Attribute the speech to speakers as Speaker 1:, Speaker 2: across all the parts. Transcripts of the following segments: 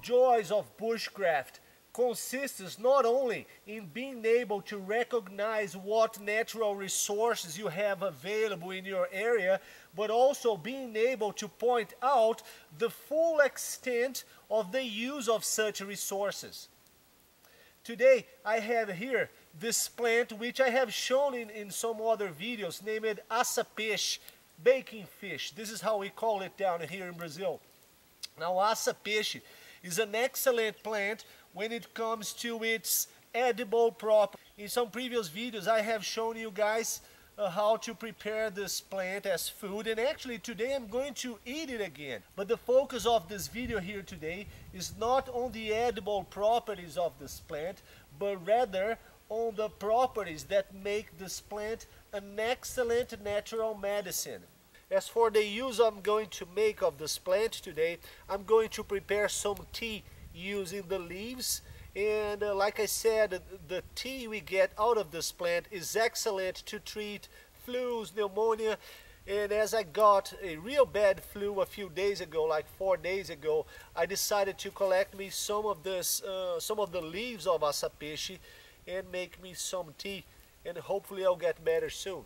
Speaker 1: joys of bushcraft consists not only in being able to recognize what natural resources you have available in your area, but also being able to point out the full extent of the use of such resources. Today I have here this plant which I have shown in some other videos, named assa-peixe, baking fish. This is how we call it down here in Brazil. Now assa-peixe is an excellent plant when it comes to its edible properties. In some previous videos I have shown you guys how to prepare this plant as food, and actually today I'm going to eat it again. But the focus of this video here today is not on the edible properties of this plant, but rather on the properties that make this plant an excellent natural medicine. As for the use I'm going to make of this plant today, I'm going to prepare some tea using the leaves, and like I said, the tea we get out of this plant is excellent to treat flus, pneumonia. And as I got a real bad flu a few days ago, like 4 days ago, I decided to collect me some of the leaves of assa-peixe and make me some tea, and hopefully I'll get better soon.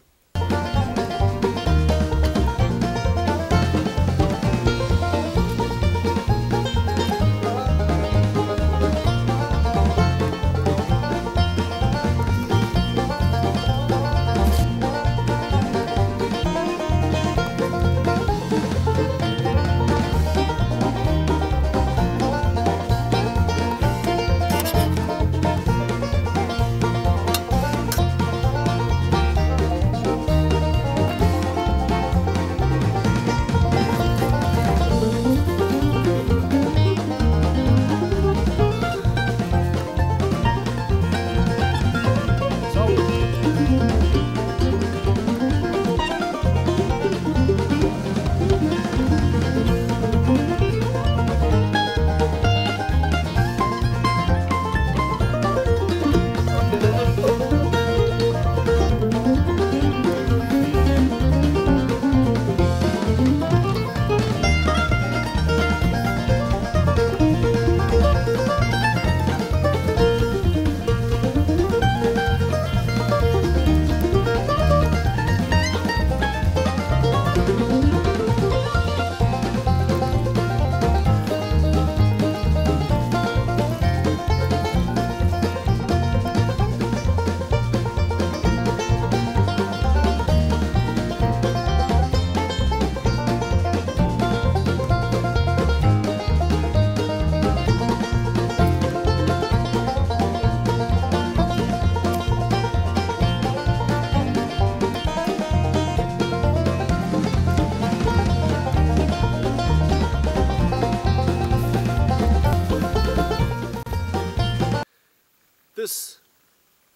Speaker 1: This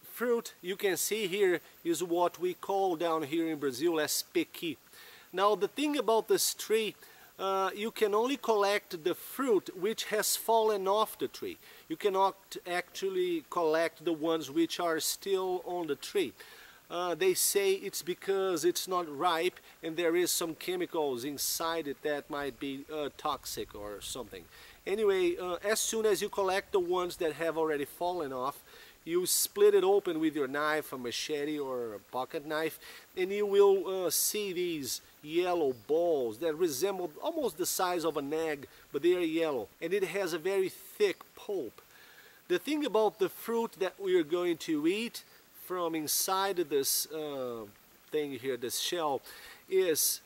Speaker 1: fruit you can see here is what we call down here in Brazil as pequi. Now the thing about this tree, you can only collect the fruit which has fallen off the tree. You cannot actually collect the ones which are still on the tree. They say it's because it's not ripe and there is some chemicals inside it that might be toxic or something. Anyway, as soon as you collect the ones that have already fallen off, you split it open with your knife, a machete or a pocket knife, and you will see these yellow balls that resemble almost the size of an egg, but they are yellow, and it has a very thick pulp. The thing about the fruit that we are going to eat from inside this thing here, this shell, is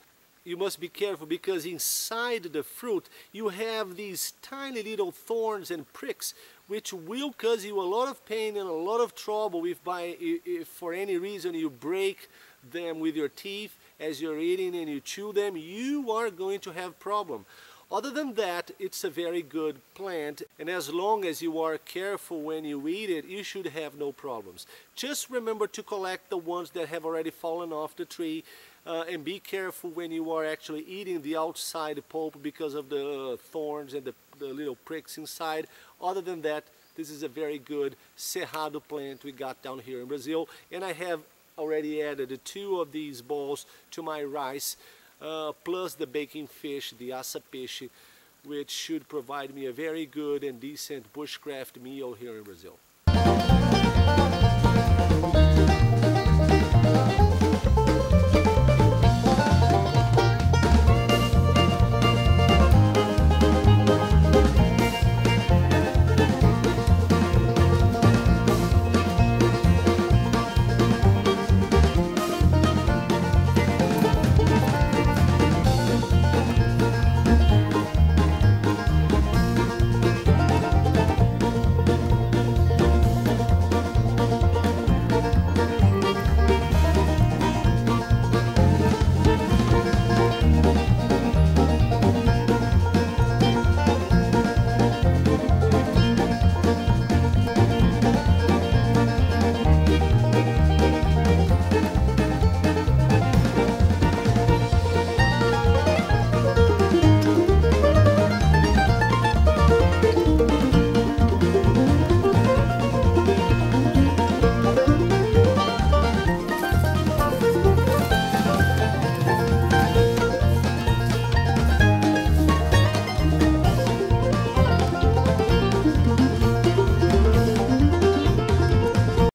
Speaker 1: you must be careful, because inside the fruit you have these tiny little thorns and pricks which will cause you a lot of pain and a lot of trouble if for any reason you break them with your teeth as you're eating and you chew them. You are going to have problem. Other than that, it's a very good plant, and as long as you are careful when you eat it, you should have no problems. Just remember to collect the ones that have already fallen off the tree, and be careful when you are actually eating the outside pulp because of the thorns and the little pricks inside. Other than that, this is a very good cerrado plant we got down here in Brazil, and I have already added 2 of these balls to my rice, plus the baking fish, the assa-peixe, which should provide me a very good and decent bushcraft meal here in Brazil.